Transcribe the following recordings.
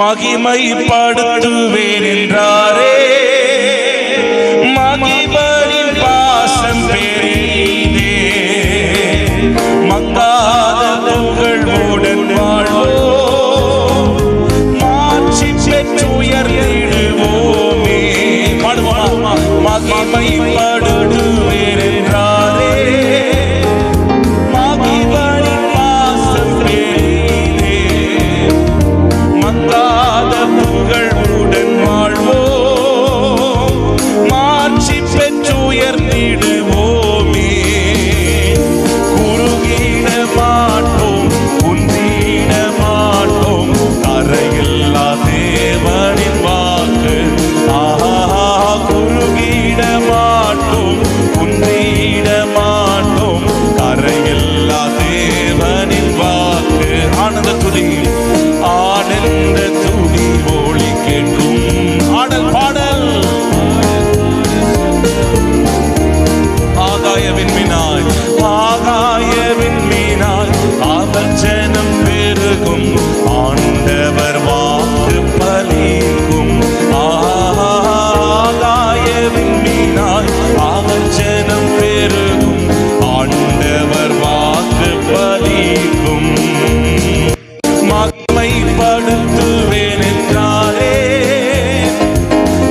மகிமைப்படுத்துவேன் என்றாரே. மகிமையின் பாசம் பெரிதே, மங்காத புகழோடன் வாழ்வோம், மாட்சி பெற்று உயர்ந்திடுவோமே. பாடுவோமா? மகிமைப்படுத்துவேன் என்றாரே, மகிமையின் பாசம் பெரிதே, மங்காத புகழுடன் வாழ்வோம், மாட்சி பெற்று உயர்ந்திடுவோமே. குறுகிட மாட்டோம், குந்திட மாட்டோம், கரையில்லா தேவனின் வாக்கு. குறுகிட மாட்டோம், குந்திட மாட்டோம், கரையில்லா தேவனின் வாக்கு. ஆனந்த துதி, ஆனந்த துதி ஒளி கேட்கும். ஆடல் பாடல் ஆகாய விண்மீனாய், ஆகாய விண்மீனாய் அவர் ஜனம் பெருகும், ஆண்டவர் வாக்கு பலிக்கும். ஆகாய விண்மீனாய் அவர் ஜனம் பெருகும், ஆண்டவர் வாக்கு பலிக்கும். மகிமைப்படுத்துவேன் என்றாரே,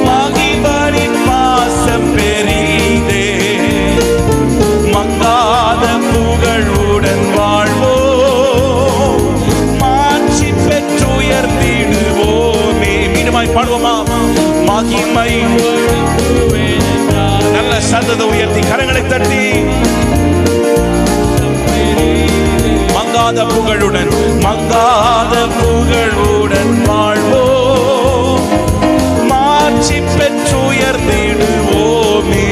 மகிமையின் பாசம் பெரிதே, மங்காத புகழுடன் வாழ்வோம், மாட்சி பெற்று உயர்ந்திடுவோமே. மீண்டுமாய் பாடுவோமா? மகிமை நல்ல சத்தத்தை உயர்த்தி கரங்களை தட்டி, மங்காத புகழுடன், மங்காத புகழுடன் வாழ்வோம், மாட்சி பெற்று உயர்ந்திடுவோமே.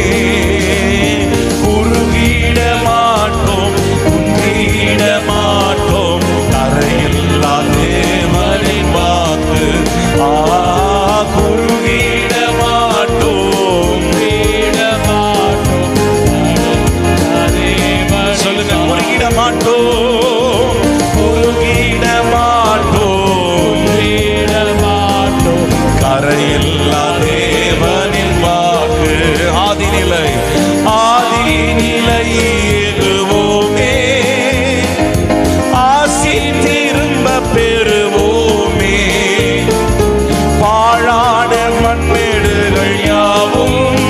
குறுகிட மாட்டோம், குந்திட மாட்டோம், கரையில்லா தேவனின் வாக்கு. குறுகிட மாட்டோம், சொல்லுங்க, குறுகிட மாட்டோம், குறுகிட மாட்டோம், கரையில்லா தேவனின் வாக்கு. ஆதிநிலை, ஆதிநிலை ஏகுவோமே, ஆசி திரும்ப பெறுவோமே. பாழான மண்மேடுகள் யாவும்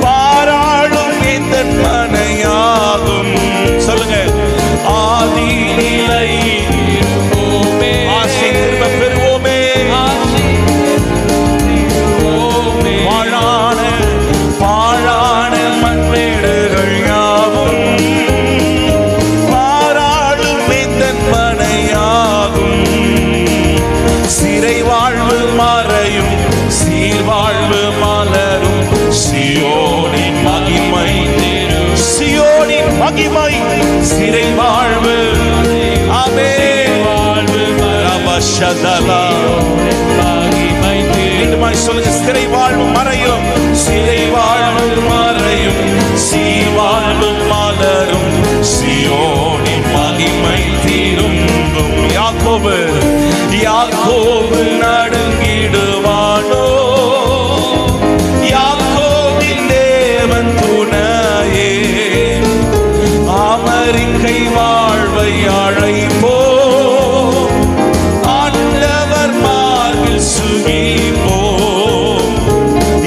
பாராளும் இந்த மனையாகும். சொல்லுங்க, ஆதிநிலை ஆசி திரும்ப பெறுவோமே. பாழான மண்மேடுகள் யாவும் பாராளும் இந்த மனையாகும். சிறை வாழ்வு மறையும், சீர்வாழ்வு மலரும், சியோனின் மகிமை, சியோனின் மகிமை. சிறை வாழ்வு, ஆமென். ரபஷதலா மீண்டுமாய் சொல்லுங்க, சிறை வாழ்வு மறையும், சிறை வாழ்வு மறையும், சீர்வாழ்வு மலரும், சியோனின் மகிமை திரும்பும். யாக்கோபு, யாக்கோபு நடுங்கிடுவானோ, யாக்கோபின் தேவன் துணையே. அமெரிக்கை வாழ்வை அழைப்போ, ஆண்டவர் மார்பில் சுகிப்போ.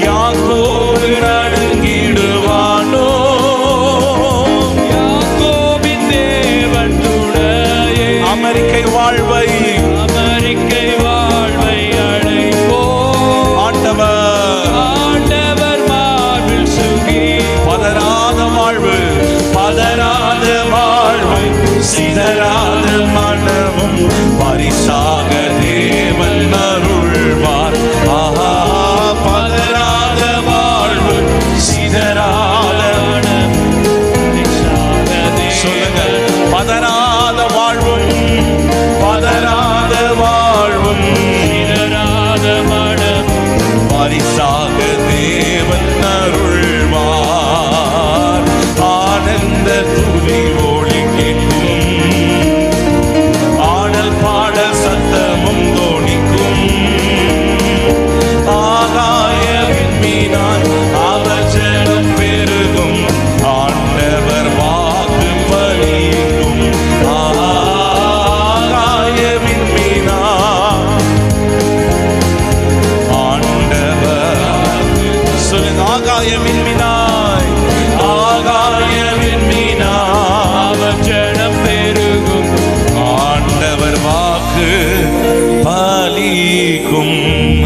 யாக்கோபு நடுங்கிடுவானோ, யாக்கோபின் தேவன் துணையே. அமெரிக்கை வாழ்வை, அழைப்போ,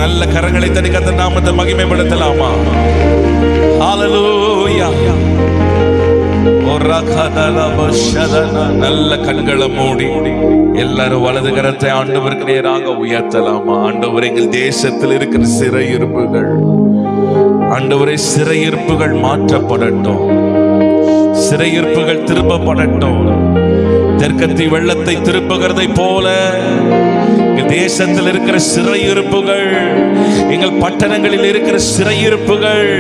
நல்ல கரங்களை தட்டி கர்த்தர் நாமத்தை மகிமைப்படுத்தலாமா? ஹalleluya. நல்ல கண்களை மூடி எல்லாரும் வலது கரத்தை ஆண்டவருக்கு நேராக உயர்த்தலாமா? ஆண்டவர், எங்கள் தேசத்தில் இருக்கிற சிறையிருப்புகள், ஆண்டவரே சிறையிருப்புகள் மாற்றப்படட்டும், சிறையிருப்புகள் திருப்பப்படட்டும். தெற்கத்தி வெள்ளத்தை திருப்புகிறதை போல தேசத்தில் இருக்கிற சிறையிருப்புகள், எங்கள் பட்டணங்களில் இருக்கிற சிறையிருப்புகள்,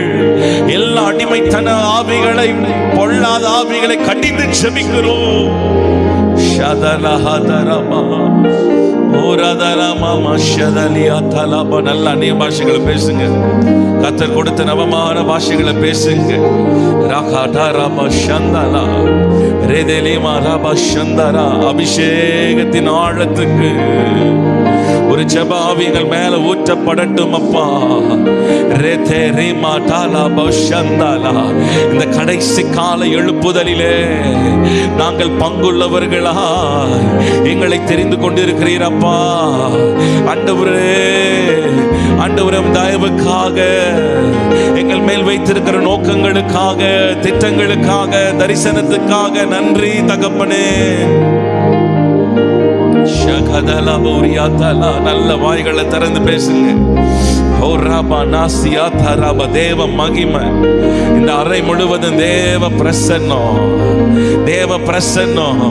எல்லா அடிமைத்தன ஆவிகளை, பொல்லாத ஆவிகளை கடிந்து செபிக்கிறோம். நல்ல அந்நிய பாஷைகளை பேசுங்க. கர்த்தர் கொடுத்த நவமான பாஷைகளை பேசுங்க. அபிஷேகத்தின் ஆழத்துக்கு ஒரு ஜெப ஆவிகள் மேல ஊற்றப்படட்டும் அப்பா. இந்த கடைசி கால எழுப்புதலிலே நாங்கள் பங்குள்ளவர்களா எங்களை தெரிந்து கொண்டிருக்கிறீர் அப்பா. ஆண்டவரே, ஆண்டவரே, தயவுக்காக, எங்கள் மேல் வைத்திருக்கிற நோக்கங்களுக்காக, திட்டங்களுக்காக, தரிசனத்துக்காக நன்றி தகப்பனே. நல்ல வாய்களை திறந்து பேசுங்க. தேவ மகிமை இந்த அறை முழுவதும் தேவ பிரசன்னம், தேவ பிரசன்னம்.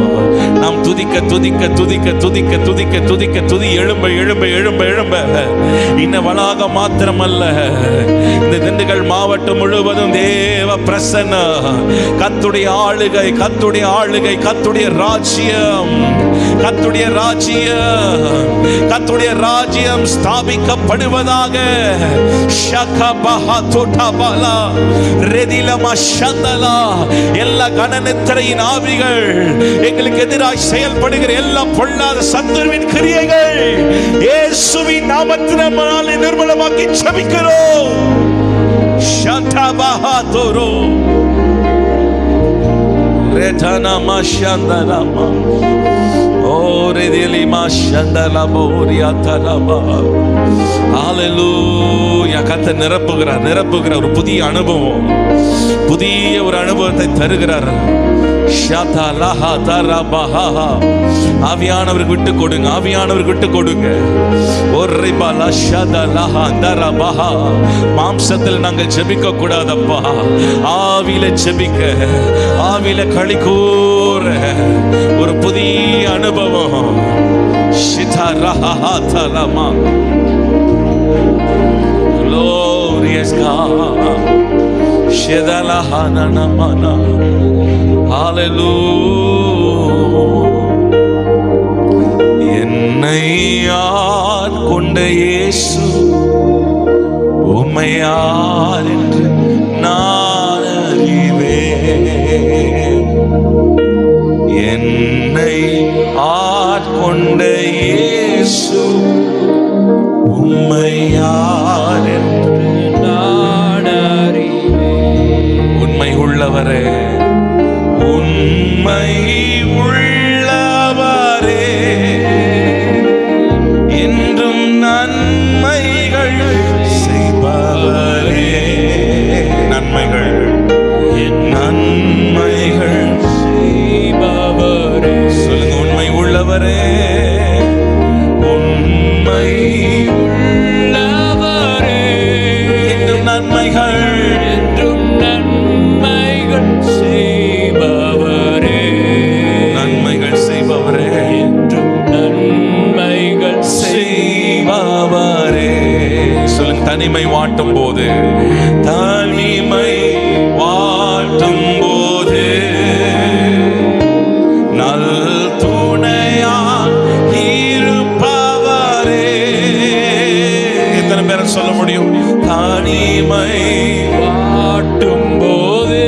நாம் துதிக்க துதிக்க துதிக்க துதிக்க துதிக்க துதிக்க துதி எழும்ப எழும்ப எழும்ப எழும்ப இன்ன வளாக மாத்திரமல்ல, இந்த திண்டுக்கல் மாவட்டம் முழுவதும் தேவ பிரசன்னம். கர்த்தருடைய ஆளுகை, கர்த்தருடைய ஆளுகை, கர்த்தருடைய ராஜ்யம், கர்த்தருடைய ராஜ்யம், கர்த்தருடைய ராஜ்யம் ஸ்தாபிக்கப்படுவதாக. எல்லா கனநித்திரையின் ஆவிகள், எங்களுக்கு எதிராக செயல்படுகிற எல்லா பொல்லாத சத்துருவின் கிரியைகள் இயேசுவின் நாமத்தினாலே நிர்மூலமாக்கி ஜெபிக்கிறோம். ஷதபஹதுரு ரெதனமா ஷந்தலமா கர்த்தர் நிரப்புகிறார், நிரப்புகிறார். ஒரு புதிய அனுபவம், புதிய ஒரு அனுபவத்தை தருகிறார். ஆவியானவருக்கு விட்டு கொடுங்க, ஆவியானவருக்கு விட்டு கொடுங்க. மாம்சத்தில் நாங்கள் ஜெபிக்க கூடாதப்பா, ஆவியில ஜெபிக்க, ஆவியில களி கூற ஒரு புதிய அனுபவம். Glorious God. என்னை ஆட்கொண்ட இயேசு உம்மை யார் என்று நான் அறிவேன். என்னை ஆட்கொண்ட இயேசு உம்மை யார் என்று நான் அறிவேன். உண்மை உள்ளவரே, உண்மை உள்ளவரே, என்றும் நன்மைகள் செய்பவரே. நன்மைகள், நன்மைகள் செய்பவரே. சொல்லுங்க, உண்மை உள்ளவரே, உண்மை உள்ளவரே, என்றும் நன்மைகள், என்றும் நன்மைகள் செய்பவரே. நன்மைகள் செய்பவரே, என்றும் நன்மைகள் செய்பவரே. சொல்லுங்க, தனிமை வாட்டும் போது, தனிமை வாட்டும் போது நல் துணையா இருப்பவரே. எத்தனை பேரை சொல்ல முடியும்? தனிமை வாட்டும் போது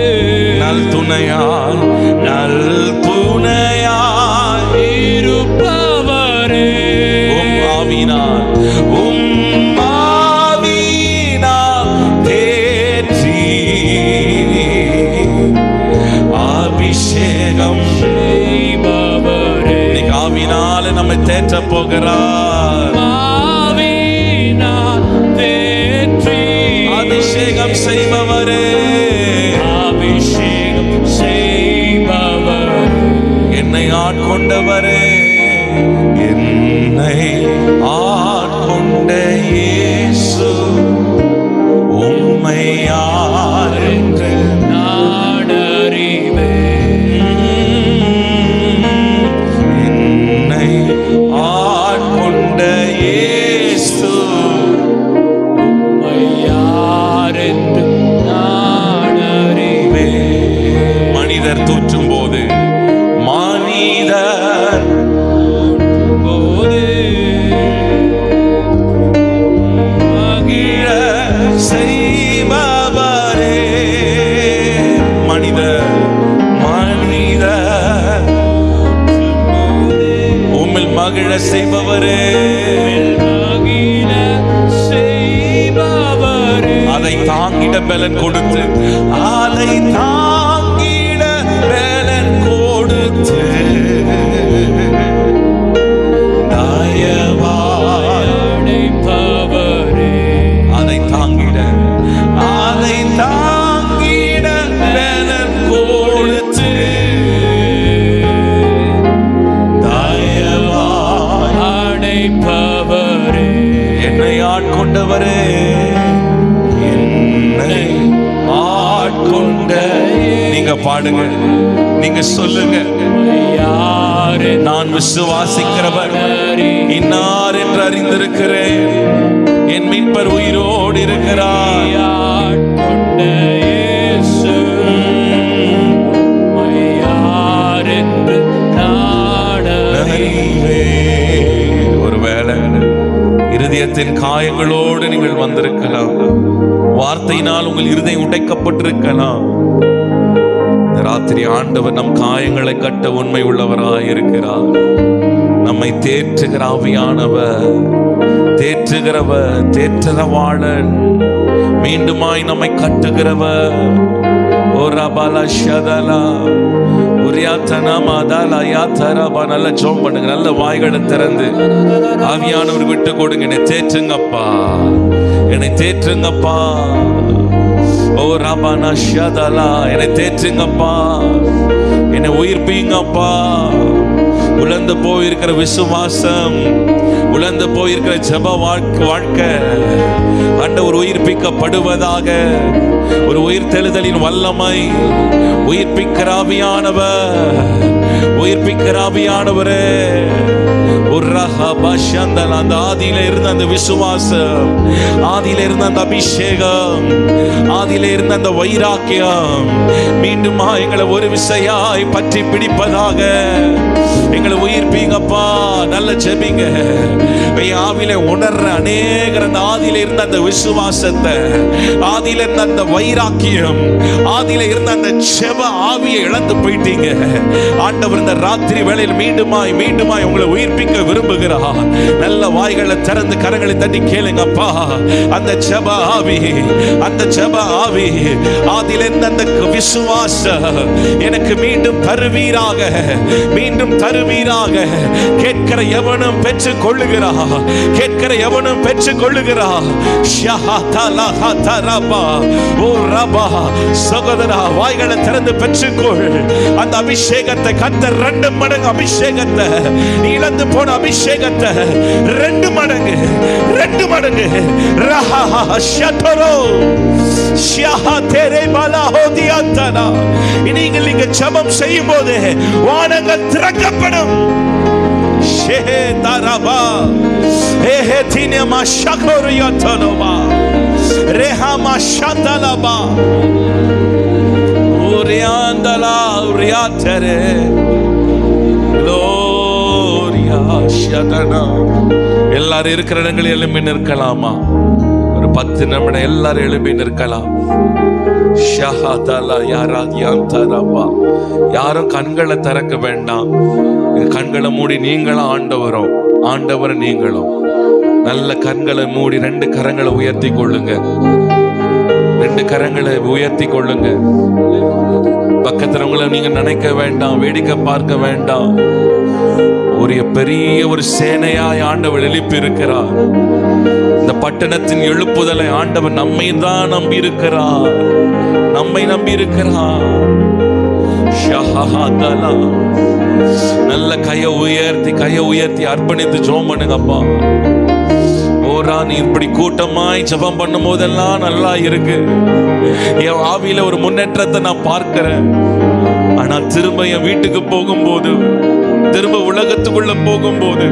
நல் துணையால், நல் துணையால் இருப்பவரே. உம் ஆவியினால், உம் ஆவியினால் தேற்றி அபிஷேகம் செய்பவரே. இன்னைக்கு ஆவியினால நம்மை தேற்ற போகிறார். ஆவியினால் கொண்ட இயேசு உம்மை யார் என்று நான் அறிவேன். என்னை ஆட்கொண்ட இயேசு உம்மை யார் என்று நான் அறிவேன். மனிதர் தூற்றும் போது மகிழ செய்பவரே, அதை தாங்கிட பலன் கொடுத்து, அதை தாங்கிட பலன் கொடுத்து தயவாயடைப்பவரே, அதை தாங்கிட பலன் கொடுத்து என்னை ஆட்கொண்டவரே, என்னை ஆட்கொண்ட. நீங்க பாடுங்க, நீங்க சொல்லுங்க, நான் விசுவாசிக்கிறவர் இன்னார் என்று அறிந்திருக்கிறேன். என் மீட்பர் உயிரோடு இருக்கிறார். ஆட்கொண்ட இயேசு யார் என்று நான் அறிவேன். ஒருவேளை இருதயத்தின் காயங்களோடு நீங்கள் வந்திருக்கலாம். வார்த்தையினால் உங்கள் இருதயம் உடைக்கப்பட்டிருக்கலாம். இந்த ராத்திரி ஆண்டவர் நம் காயங்களை கட்ட உண்மை உள்ளவராயிருக்கிறார். நம்மை தேற்றுகிற ஆவியானவர், தேற்றுகிறவர், தேற்றரவாளன், மீண்டுமாய் நம்மை கட்டுகிறவர். ஓ ரபாலா ஷதலா நல்ல ஜெபம் பண்ணுங்க. நல்ல வாய்களை திறந்து ஆவியானவர் விட்டு கொடுங்க. என்னை தேற்றுங்கப்பா, என்னை தேற்றுங்கப்பா. ஓ ரபானா ஷதலா, என்னை தேற்றுங்கப்பா, என்னை உயிர்ப்பீங்கப்பா. உலர்ந்து போயிருக்கிற விசுவாசம், உலர்ந்து போயிருக்கிற ஜெப வாழ்க்கை ஆண்டவர் உயிர்ப்பிக்கப்படுவதாக. ஒரு உயிர்த்தெழுதலின் வல்லமை, உயிர்ப்பிக்கிற ஆவியானவர், உயிர்ப்பிக்கிற ஆவியானவரே. அந்த ஆதியில இருந்த அந்த விசுவாசம், ஆதியில இருந்த அந்த அபிஷேகம், ஆதியில இருந்த அந்த வைராக்கியம் மீண்டும் எங்களை ஒரு விசையாய் பற்றி பிடிப்பதாக. எங்களை உயிர்ப்பீங்கப்பா. நல்ல ஜெபிங்க. ஆவியில உணர்ற அநேகர் அந்த ஆதியில இருந்த அந்த விசுவாசத்தை, ஆதியில இருந்த அந்த வைராக்கியம், ஆதியில இருந்த அந்த ஜெப ஆவியை இழந்து போயிட்டீங்க. ஆண்டவர் இந்த ராத்திரி வேளையில் மீண்டுமாய் உங்களை உயிர்ப்பிக்க விரும்புகிறார். நல்ல வாய்களை திறந்து கரங்களை தட்டி கேளுங்கப்பா. அந்த ஜெப ஆவி, அந்த ஜெப ஆவி, ஆதியில இருந்த அந்த விசுவாச எனக்கு மீண்டும் தருவீராக, மீண்டும் தருவீராக. கேட்கிற எவனும் பெற்றுக் கொள்ளுகிறார், கேட்கிற எவனும் பெற்றுக் கொள்ளுகிறார். சகோதரா, வாய்களை திறந்து பெற்றுக்கொள். அந்த அபிஷேகத்தை கர்த்தர் 2 மடங்கு அபிஷேகத்தை, இழந்து போன அபிஷேகத்தை 2 மடங்கு, 2 மடங்கு. நீங்கள் இங்க ஜெபம் செய்யும் போது வானங்கள் திறக்கப்படும். எல்லாரும் இருக்கிற இடங்களில் எழும்பி நிற்கலாமா? ஒரு 10 நிமிடம் எல்லாரும் எழும்பி நிற்கலாம். யாரும் கண்களை திறக்க வேண்டாம். கண்களை மூடி நீங்களும் ஆண்டவரும் நீங்களும் நல்ல கண்களை மூடி 2 கரங்களை உயர்த்தி கொள்ளுங்க. 2 கரங்களை உயர்த்தி கொள்ளுங்க. பக்கத்துல நீங்க நினைக்க வேண்டாம், வேடிக்கை பார்க்க வேண்டாம். ஒரு பெரிய ஒரு சேனையாய் ஆண்டவர் எழுப்பி இருக்கிறார். இந்த பட்டணத்தின் எழுப்புதலை ஆண்டவர் நம்மை தான் நம்பி இருக்கிறார், நம்மை நம்பி இருக்கிறார். நல்ல கையை உயர்த்தி அர்ப்பணித்து ஜெபம் பண்ணுங்கப்பா. ஓ நீ இப்படி கூட்டமாய் ஜெபம் பண்ணும் போதெல்லாம் நல்லா இருக்கு, என் ஆவியில ஒரு முன்னேற்றத்தை நான் பார்க்கிறேன். ஆனா திரும்ப என் வீட்டுக்கு போகும்போது, திரும்ப உலகத்துக்குள்ள போகும்போது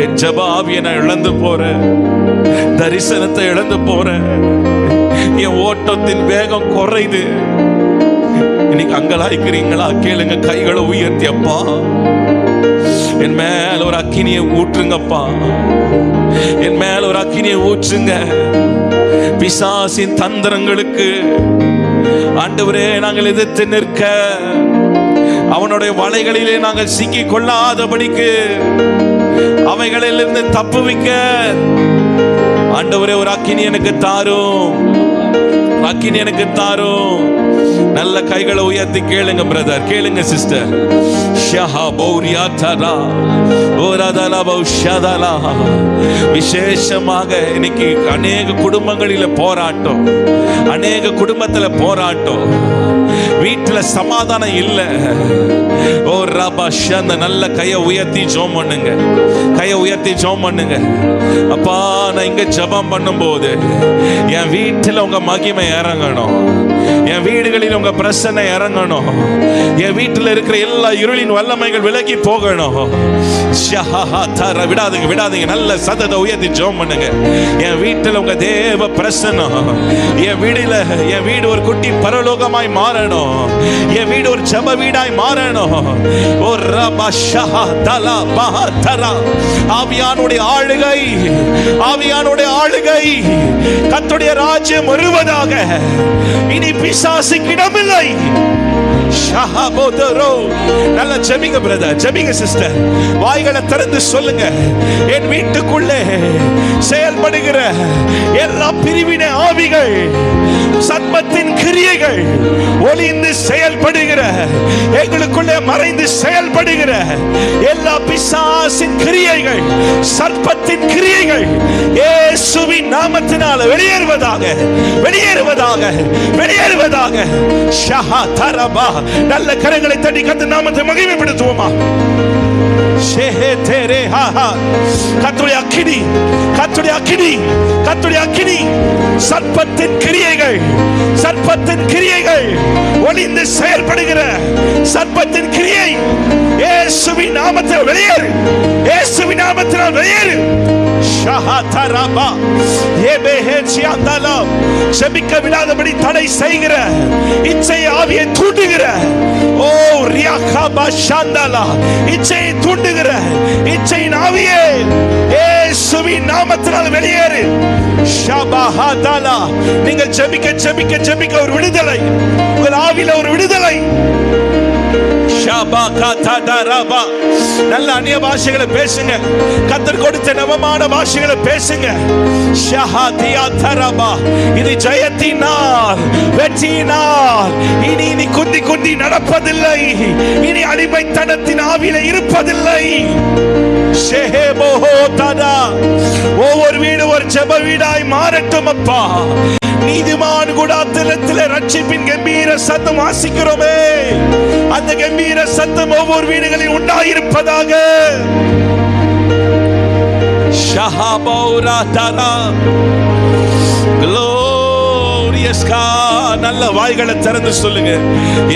என் ஜெப ஆவியை நான் இழந்து போறேன், தரிசனத்தை இழந்து போறேன், என் ஓட்டத்தின் வேகம் குறையுது. இன்னைக்கு அங்கலாய்க்கிறீங்களா? கேளுங்க, கைகளை உயர்த்தி, அப்பா என் மேல ஒரு அக்கினியை ஊற்றுங்கப்பா, என் மேல ஒரு அக்கினியை ஊற்றுங்க. பிசாசின் தந்திரங்களுக்கு ஆண்டவரே நாங்கள் எதிர்த்து நிற்க, அவனுடைய வலைகளிலே நாங்கள் சிக்கிக் கொள்ளாதபடிக்கு, அவைகளிலிருந்து தப்புவிக்க ஆண்டவரே ஒரு அக்கினி எனக்கு தாரும், அக்கினி எனக்கு தாரும். நல்ல கைகளை உயர்த்தி கேளுங்க பிரதர், கேளுங்க சிஸ்டர். விசேஷமாக இன்னைக்கு அநேக குடும்பங்களில போராட்டம், அநேக குடும்பத்துல போராட்டம், வீட்டுல சமாதானம் இல்ல. ஓ ரபா ஷந்த, நல்ல கையை உயர்த்தி ஜெபம் பண்ணுங்க, கையை உயர்த்தி ஜெபம் பண்ணுங்க. அப்பா நான் இங்க ஜெபம் பண்ணும்போது என் வீட்டுல உங்க மகிமை இறங்கணும், என் வீடுகளில் உங்க பிரசன்னை இறங்கணும், என் வீட்டில் இருக்கிற எல்லா இருளின் வல்லமைகள் விலகி போகணும். விடாதீங்க விடாதீங்க, நல்ல சத்தத்தை உயர்த்தி ஜெபம் பண்ணுங்க. என் வீட்டில் உங்க தேவ பிரசன்னம், என் வீடு ஒரு குட்டி பரலோகமாய் மாறணும், என் வீடு ஒரு ஜெப வீடாய் மாறணும். ஓ ரபா ஷஹா தலா பஹா தரா, ஆவியானுடைய ஆளுகை, ஆவியானுடைய ஆளுகை, கர்த்தருடைய ராஜ்யம் வருவதாக. இனி பிசாசுக்கு இடமில்லை. நல்ல ஜெபிங்க பிரதர், ஜெபிங்க சிஸ்டர், வாய்களை திறந்து சொல்லுங்க. என் வீட்டுக்குள்ளே செயல்படுகிற எல்லா பிரிவினை ஆவிகள், சர்ப்பத்தின் கிரியைகள், ஒளிந்து செயல்படுகிற, எங்களுக்குள்ளே மறைந்து செயல்படுகிற எல்லா பிசாசின் கிரியைகள், சர்ப்பத்தின் கிரியைகள் இயேசுவின் நாமத்தினால் வெளியேறுவதாக, வெளியேறுவதாக, வெளியேறுவதாக. ஷஹா தரபா, நல்ல கரங்களை தட்டி கர்த்தர் நாமத்தை மகிமைப்படுத்துவோமா? கர்த்தருடைய அக்கினி, கர்த்தருடைய அக்கினி, கர்த்தருடைய அக்கினி, சர்ப்பத்தின் கிரியைகள், சர்ப்பத்தின் கிரியைகள், ஒளிந்து செயல்படுகிற சர்ப்பத்தின் கிரியை இயேசுவின் நாமத்தில் வெளியேறு, இயேசுவின் நாமத்தினால் வெளியேறு. செபிக்க விடாதபடி தடை செய்கிற இச்சை ஆவியை தூண்டுகிற, ஓ ரியாகாபா ஷாந்தாலா, இச்சையை தூண்டுகிற இச்சையின் ஆவியே இயேசுவின் நாமத்தினால் வெளியேறு. ஷபாஹாதாலா, நீங்கள் ஜெபிக்க ஜெபிக்க ஜெபிக்க ஒரு விடுதலை, உங்கள் ஆவியில ஒரு விடுதலை. நல்ல அந்நிய பாஷைகளை பேசுங்க, கர்த்தர் கொடுத்த நவமான பாஷைகளை பேசுங்க. இது ஜெயத்தின் நாள், வெற்றியின் நாள். இனி இனி குந்தி குந்தி நடப்பதில்லை, இனி அடிமைத்தனத்தின் ஆவியில இருப்பதில்லை. ஒவ்வொரு வீடு ஒரு ஜெப வீடாய் மாறட்டும் அப்பா. நீதிமான் கூடாரத்திலே ரட்சிப்பின் கம்பீர சத்தம் வாசிக்கிறோமே, அந்த கம்பீர சத்தம் ஒவ்வொரு வீடுகளில் உண்டாயிருப்பதாக. நல்ல வாய்களை திறந்து சொல்லுங்க.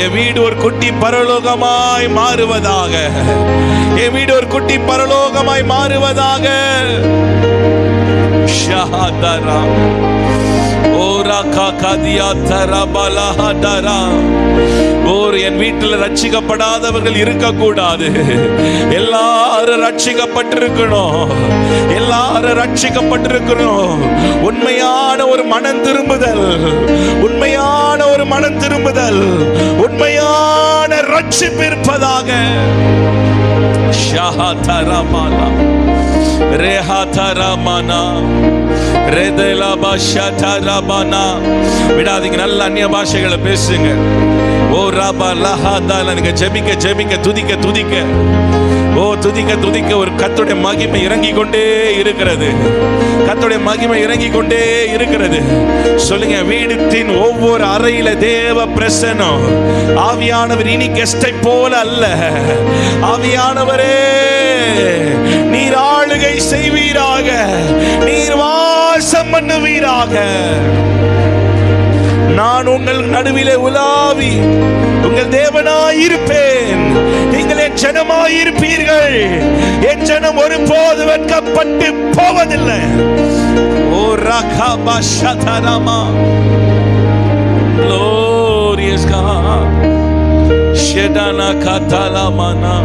என் வீடு ஒரு குட்டி பரலோகமாய் மாறுவதாக, என் வீடு ஒரு குட்டி பரலோகமாய் மாறுவதாக. ஷஹாதரா என் வீட்டில் ரட்சிக்கப்படாதவர்கள் இருக்கக்கூடாது, எல்லாரும் ரட்சிக்கப்பட்டிருக்கணும், எல்லாரும் ரட்சிக்கப்பட்டிருக்கணும். உண்மையான ஒரு மனம் திரும்புதல், உண்மையான ஒரு மனம் திரும்புதல், உண்மையான ரட்சிப்பு இருப்பதாக. ஷஹாதரமாலா ரேஹாதரமானா விடாதீங்க, நல்ல அந்நிய பாஷைகளை பேசுங்க. ஓ ராபா லஹாதால, நீங்க ஜெபிக்க ஜெபிக்க, துதிக்க துதிக்க, ஓ துதிக்க துதிக்க, ஒரு கர்த்தருடைய மகிமை இறங்கி கொண்டே இருக்கிறது, கர்த்தருடைய மகிமை இறங்கி கொண்டே இருக்கிறது. சொல்லுங்க, வீட்டின் ஒவ்வொரு அறையில தேவ பிரசன்னம். ஆவியானவர் இனி கெஸ்டை போல அல்ல, ஆவியானவரே நீர் ஆளுகை செய்வீராக, நீர் பண்ணுவீராக. நான் உங்கள் நடுவிலே உலாவி உங்கள் தேவனாயிருப்பேன். நீங்கள் என் ஜனமாயிருப்பீர்கள். என் ஜனம் ஒருபோது வெட்கப்பட்டு போவதில்லை. ஓ ரகபா ஷதரமா. Glorious God. Shedana katalamana.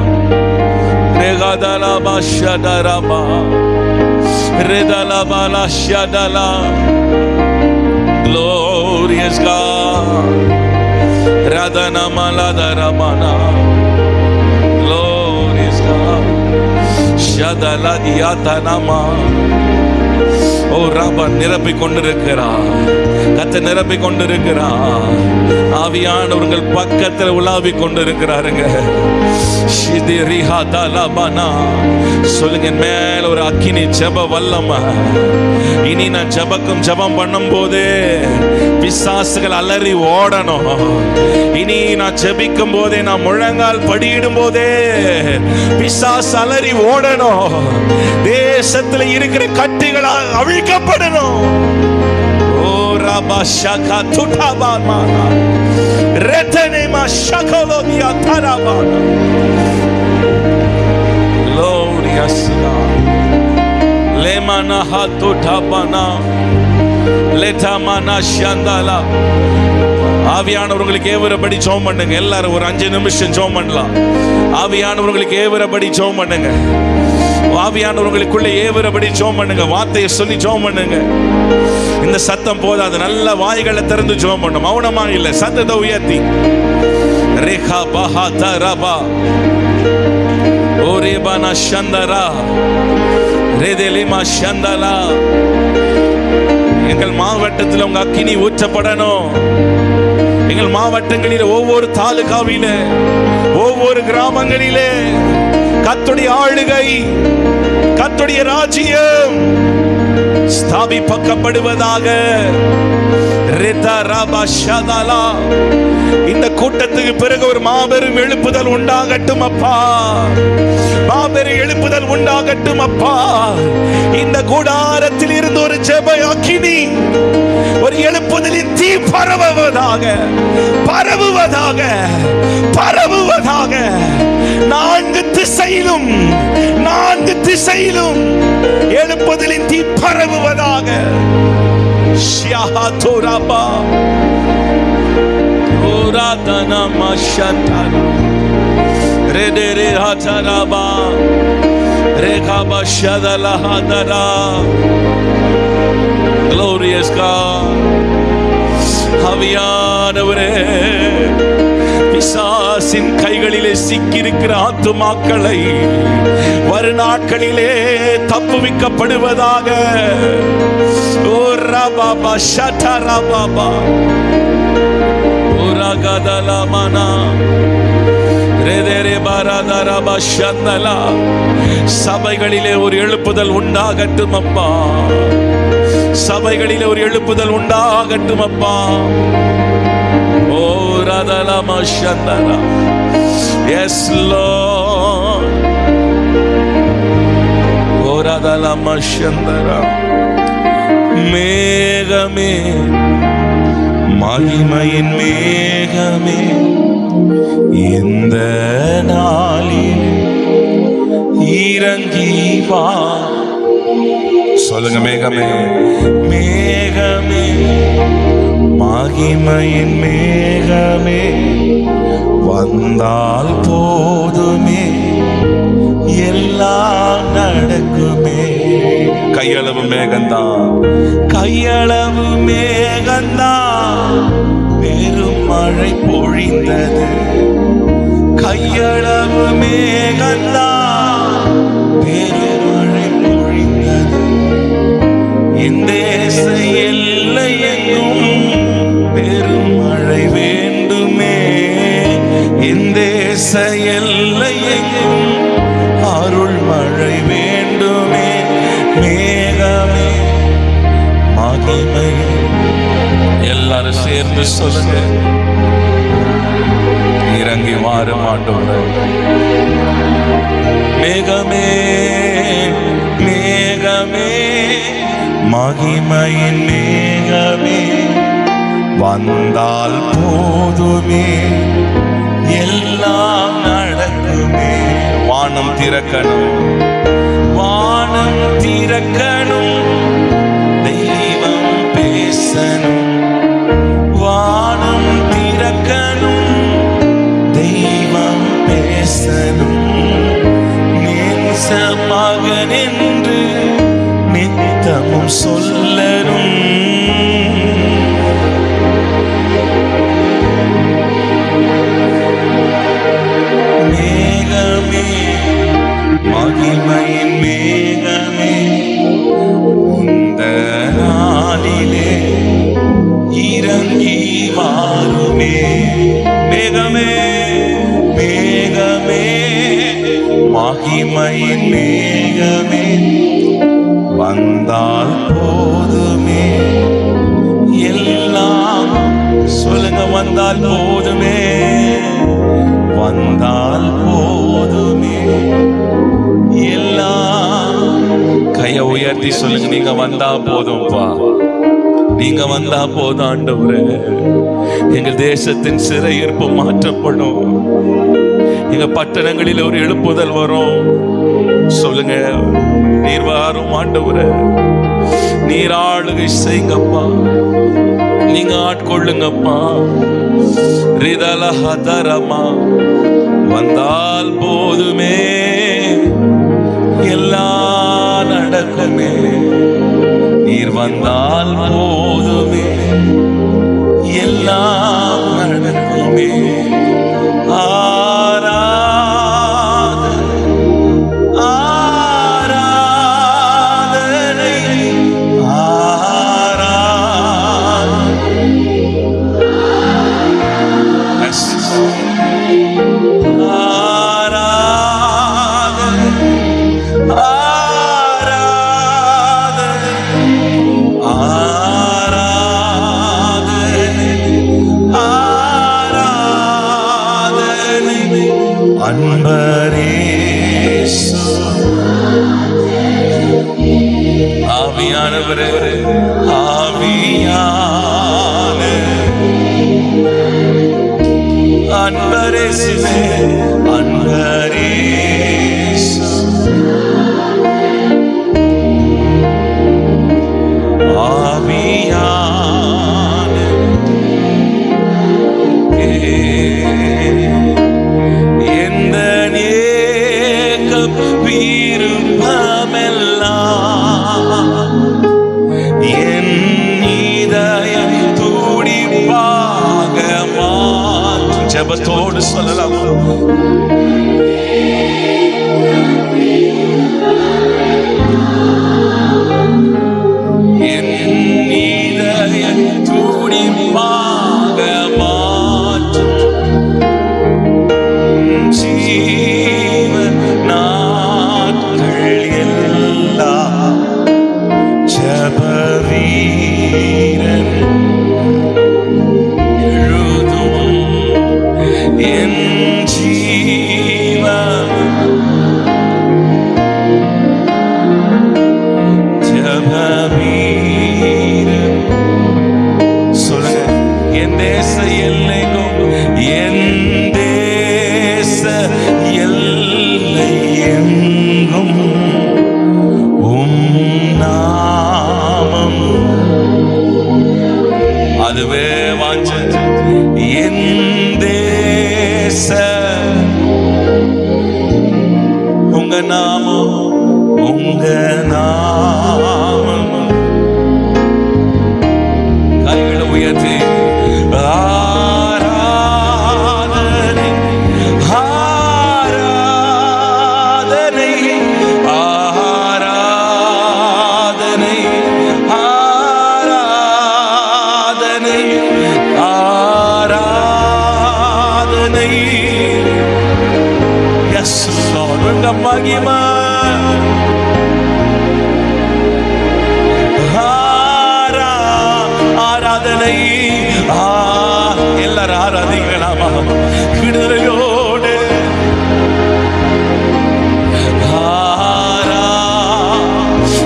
Regadala bashadaraba. Redala bala shadala. Glorious God. Radana maladaramana. Glorious God. Shadala diatanama. ஓ ராபா நிரப்பிக் கொண்டிருக்கிறார். கர்த்தர் நிரப்பிக் கொண்டிருக்கிறார். ஆவியானவர்கள் பக்கத்தில் உலாவிக் கொண்டிருக்கிறாருங்க. சொல்லுங்க, மேல ஒரு அக்கினி ஜெப வல்லம. இனி நான் ஜெபம் பண்ணும் போது பிசாசுகள் அலறி ஓடணும். இனி நான் ஜெபிக்கும் போதே, நான் முழங்கால் படியிடும் போதே பிசாசு அலறி ஓடணும். தேசத்தில் இருக்கிற கட்டுகள் அவிழ்க்கப்படணும். ஓ ரபா ஷகா துடாபானா ரெதனேமா ஷகலோதியா தராபானா. Glorious God. Lemana hatutabana letamana shandala. ஆவியானவர்களுக்கு ஏவரபடி ஜெபம் பண்ணுங்க. எல்லாரும் ஒரு 5 நிமிஷம் ஜெபம் பண்ணலாம். ஆவியானவர்களுக்கு ஏவரபடி ஜெபம் பண்ணுங்க. ஆவியானவர்களுக்குள்ள ஏவரபடி ஜெபம் பண்ணுங்க. வார்த்தையை சொல்லி ஜெபம் பண்ணுங்க. இந்த சத்தம் போதாது. நல்ல வாய்களை திறந்து ஜெபம் பண்ணும். மௌனமா இல்லை, சத்தத்தை உயர்த்தி. ரேகா பஹாதா ரபா ஓரேபானா ஷந்தரா ரேதேலிமா ஷந்தலா. எங்கள் மாவட்டத்தில் உங்க அக்கினி ஊற்றப்படணும். எங்கள் மாவட்டங்களிலே, ஒவ்வொரு தாலுகாவிலே, ஒவ்வொரு கிராமங்களிலே கர்த்தருடைய ஆளுகை, கர்த்தருடைய ராஜ்யம் ஸ்தாபிக்கப்படுவதாக. இந்த கூட்டத்துக்கு பிறகு ஒரு மாபெரும் எழுப்புதல் உண்டாகட்டும் அப்பா. மாபெரும் எழுப்புதல் உண்டாகட்டும் அப்பா. இந்த கூடாரத்தில் இருந்து ஒரு ஜெப அக்கினி, ஒரு எழுப்புதலின் தீ பரவுவதாக, பரவுவதாக, பரவுவதாக. 4 திசையிலும், 4 திசையிலும் எழுப்புதலின் தீ பரவுவதாக. ஷியாஹாதோராபா ஓராதனா மஷந்தனா ரெடெரே ஹதராபா ரேகாபா ஷதலஹதரா. Glorious God. ஆவியானவரே, பிசாசின் கைகளிலே சிக்கியிருக்கிற ஆத்துமாக்களை வருநாட்களிலே தப்புவிக்கப்படுவதாக. ஓ ரபாபா ஷதராபாபா ஓரகதலமனா ரெதெரே பரதரபா ஷந்தலா. சபைகளிலே ஒரு எழுப்புதல் உண்டாகட்டும் அப்பா. சபைகளிலே ஒரு எழுப்புதல் உண்டாகட்டும் அப்பா. ஓ ரதலமா ஷந்தலா. Yes Lord. ஓ ரதலமா ஷந்தலா. மேகமே, மகிமையின் மேகமே, இந்த நாளில் இறங்கி வா. சொல்லுங்க, மேகமே, மேகமே, மகிமையின் மேகமே, வந்தால் போதுமே, எல்லாம் நடக்குமே. கையளவு மேகந்தான், கையளவு மேகந்தான் பெரும் மழை பொழிந்தது. கையளவு மேகந்தான் பெரும் மழை பொழிந்தது. இந்த எல்லை எங்கும் பெரும் மழை வேண்டுமே. இந்த எல்லை எங்கும் அருள் மழை வேண்டுமே. மேகமே, மகிமை. எல்லாரும் சேர்ந்து சொல்லுங்க, இறங்கி வாரும் ஆண்டவரே. மேகமே, மேகமே, மகிமையின் மேகமே வந்தால் போதுமே, எல்லாம் நடக்குமே. வானம் திறக்கணும், வானம் திறக்கணும், தெய்வம் பேசணும். வானம் திறக்கணும், தெய்வம் பேசணும். நேச மகன் என்று நித்தமும் சொல்லணும். மேகமே, மகிமையின் மேகமே, இந்த நாளிலே இறங்கி வாருமே. மேகமே, மேகமே, மகிமையின் மேகமே வந்தால் போதுமே, எல்லாம் சொல்லுங்க. வந்தால் போதுமே, வந்தால் போதுமே, எல்லாம். கையை உயர்த்தி சொல்லுங்க. நீங்க வந்தா போதும்பா, நீங்க வந்தா போதும் ஆண்டவரே. எங்கள் தேசத்தின் சிறையிருப்பு மாற்றப்படும். எங்க பட்டணங்களில் ஒரு எழுப்புதல் வரும். சொல்லுங்க. நீர் வாரும் ஆண்டவரே, நீர் ஆளுகை செய்யுங்கப்பா, நீங்க ஆட்கொள்ளுங்கப்பா. ரிதலஹதரமா வந்தால் போதுமே, எல்லாம் நடக்குமே. நீர் வந்தால் போதுமே, எல்லாம் நடக்குமே. ஆவியானவரே, ஆவியான அன்பரேசுவே, அன்பரேசு, ஆவியான எந்த நேக விருப்பமெல்லாம் என் இதயம் துடிப்பாக மாற்றும். ஜெபத்தோடு சொல்லலாம். என் இதயம் துடிப்பாக மாற்றும். ஜீவ நாட்கள் எல்லாம் ஜெப வீரன் எழுதும். என் ஜீவ ஜெப வீரன். சொல்லுங்க. என் தேச எல்லைக்கும், என் தேச எல்லை எங்கும் உம் நாமம். அதுவே வாஞ்ச. என் தேச உங்க நாமம், உங்க நாமம். கைகளை உயர்த்தி ஆராதனை, ஆராதனை, ஆராதனை, ஆராதனை, ஆராதனை. எஸ் லார்ட், உங்க மகிமை. ஆராதனை. எல்லாரும் ஆராதிக்கலாமா? விடுதலையோடு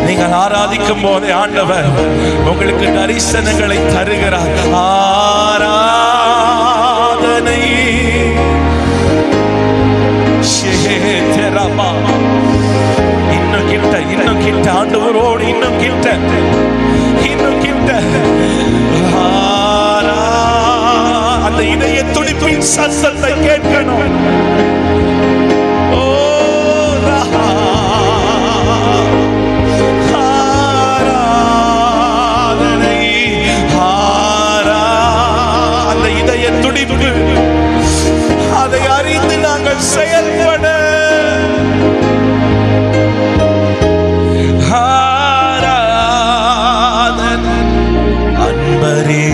நீங்கள் ஆராதிக்கும் போதே ஆண்டவர் உங்களுக்கு தரிசனங்களை தருகிறார். ஆராதனை இன்னும் கிட்ட, இன்னும் கிட்ட, ஆண்டவரோடு இன்னும் கிட்ட, இன்னும் கிட்ட. அந்த இதய துடிப்பின் சத்தத்தை கேட்கணும். அந்த இதய துடிப்பு, அதை அறிந்து நாங்கள் செயல்பட அன்பரே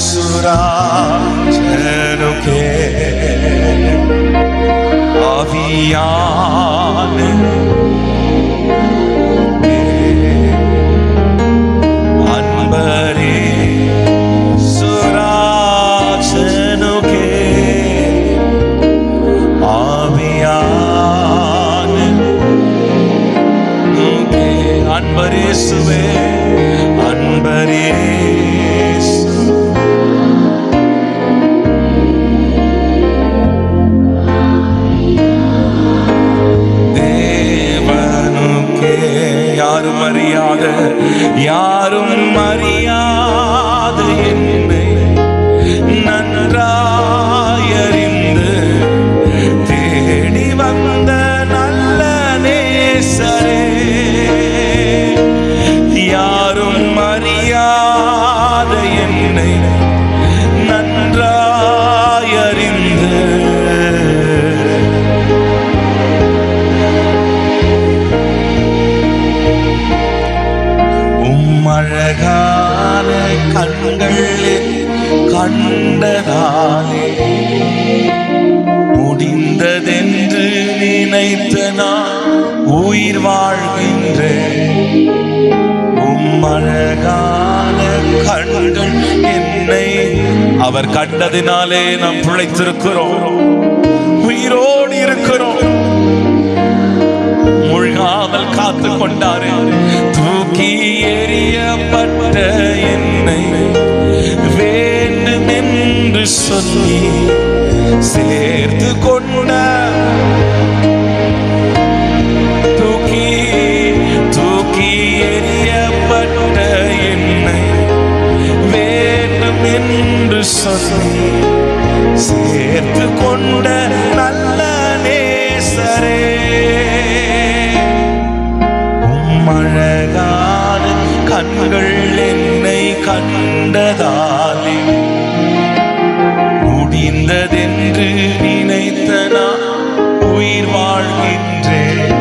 சுராஜனுக்கே ஆவியான அன்பரே சுராஜனுக்கே ஆவியான அன்பரேசுவே அன்பரேசு தேவனுக்கே யாரும் அறியாத, யாரும் அறியாத என்னை நன்றாயறிந்து தேடி வந்த நல்ல நேசரே, யாரும் அறியாத என்னை நன்றாயறிந்து உம்மழகான கண்களில் கண்டதாலே முடிந்ததென்று நினைத்த நான் உயிர் வாழ்கின்றேன். உம்மழகான கண்கள் என்னை அவர் கண்டதினாலே நாம் பிழைத்திருக்கிறோம், உயிரோடு இருக்கிறோம். முழுகாமல் காத்து கொண்டாரு. தூக்கி எறியப்பட்ட என்னை வேண்டும் என்று சொல்லி சேர்த்து கொண்ட, தூக்கி தூக்கி எறியப்பட்ட என்னை வேண்டும் என்று சொல்லி சேர்த்து கொண்ட நல்ல நேசரே, உம்மழகான கண்கள் என்னை கண்டதாலே முடிந்ததென்று நினைத்த நான் உயிர் வாழ்கின்றேன்.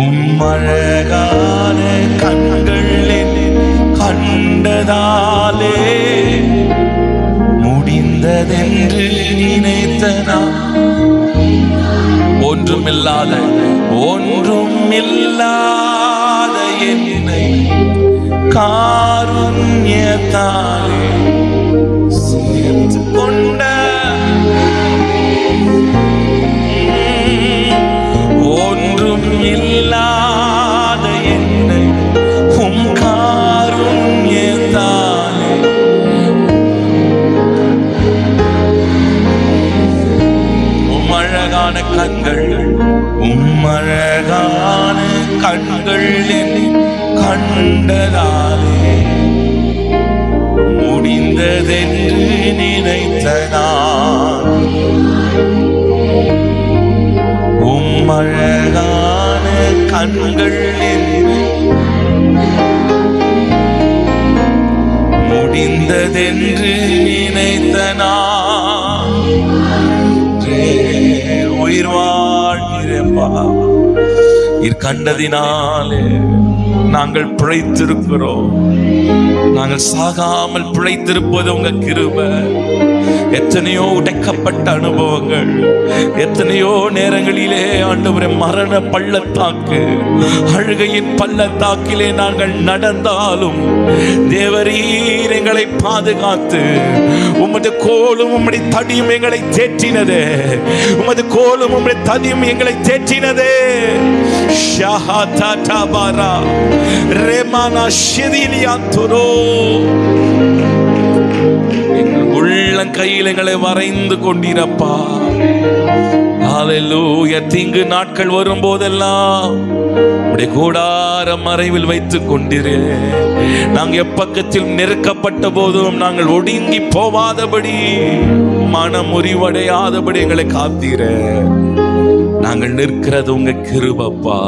உம்மழகான கண்கள் என்னை கண்டதாலே முடிந்ததென்று நினைத்த நான் ஒன்றுமில்லாத என்னை காருண்யத்தாலே சேர்த்து கொண்ட, ஒன்றும் இல்லாத என்னை உம் காருண்யத்தாலே உம்மழகான கண்கள், உம்மழகான கண்கள் என்னை கண்டதாலே முடிந்ததென்று நினைத்த நான் உம்மழகான கண்கள் என்னை முடிந்ததென்று நினைத்த நான் உயிர் வாழ்கிறேன்பா. கண்டதினாலே நாங்கள் பிழைத்திருக்கிறோம். நாங்கள் சாகாமல் பிழைத்திருப்பது உங்க கிருபை. எத்தனையோ உடைக்கப்பட்ட அனுபவங்கள், எத்தனையோ நேரங்களிலே ஆண்டவரே மரண பள்ளத்தாக்கு, அழுகையின் பள்ளத்தாக்கிலே நாங்கள் நடந்தாலும் தேவரீர் எங்களை பாதுகாத்து உமது கோலும் உம்முடைய தடியும் எங்களை தேற்றினதே. உமது கோலும் உம்முடைய தடியும் எங்களை தேற்றினதே. ஷஹாதாபாரா ரெமானா ஷெதிலியாத்துரோ உள்ளங்கையில் எங்களை வரைந்து கொண்டீரப்பா. ஹல்லேலூயா. தீங்கு நாட்கள் வரும் போதெல்லாம் உடைய கூடார மறைவில் வைத்துக் கொண்டிரு. நாங்கள் எப்பக்கத்தில் நெருக்கப்பட்ட போதும் நாங்கள் ஒடுங்கி போவாதபடி, மனம் முறிவடையாதபடி எங்களை காத்தீர. நாங்கள் நிற்கிறது உங்க கிருபப்பா.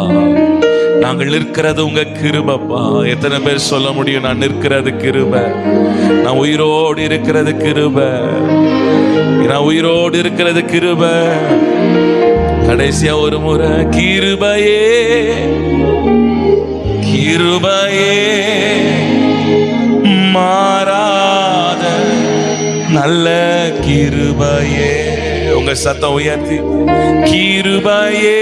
நாங்கள் நிற்கிறது உங்க கிருபப்பா. எத்தனை பேர் சொல்ல முடியும், நான் நிற்கிறது கிருபை, நான் உயிரோடு இருக்கிறது கிருபை, நான் உயிரோடு இருக்கிறது கிருபை. கடைசியா ஒரு முறை கிருபையே கிருபையே மாறாத நல்ல கிருபையே. உங்க சத்தம் உயர்த்தி கிருபையே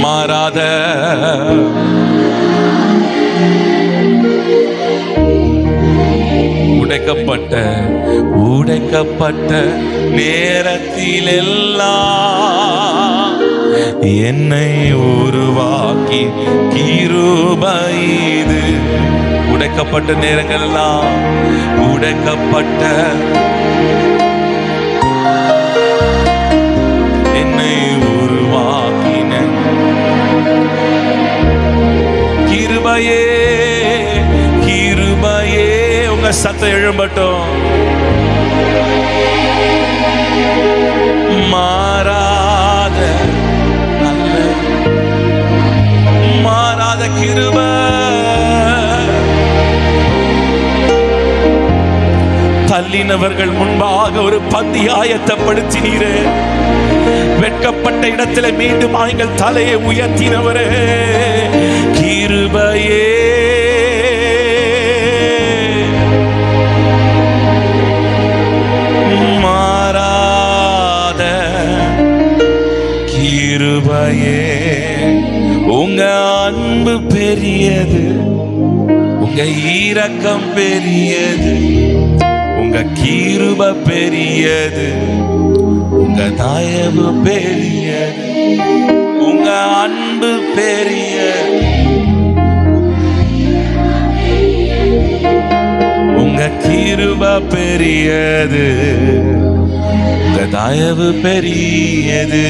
மாறாத உடைக்கப்பட்ட நேரத்தில் எல்லாம் என்னை உருவாக்கி கிருபை இது. உடைக்கப்பட்ட நேரங்கள் எல்லாம், உடைக்கப்பட்ட என்னை உருவாக்கின கிருபையே கிருபையே. உங்க சத்தம் எழும்பட்டும். மாறாத நல்ல மாறாத கிருபை. தள்ளினவர்கள் முன்பாக ஒரு பந்தி ஆயத்தப்படுத்தினீரே. வெட்கப்பட்ட இடத்துல மீண்டும் எங்கள் தலையை உயர்த்தினவரே கிருபையே மாறாத கிருபையே. உங்க அன்பு பெரியது, உங்க இரக்கம் பெரியது, உங்க கிருபை பெரியது, உங்க தயவு பெரியது, உங்க அன்பு பெரியது, உங்க கிருபை பெரியது, உங்க தயவு பெரியது.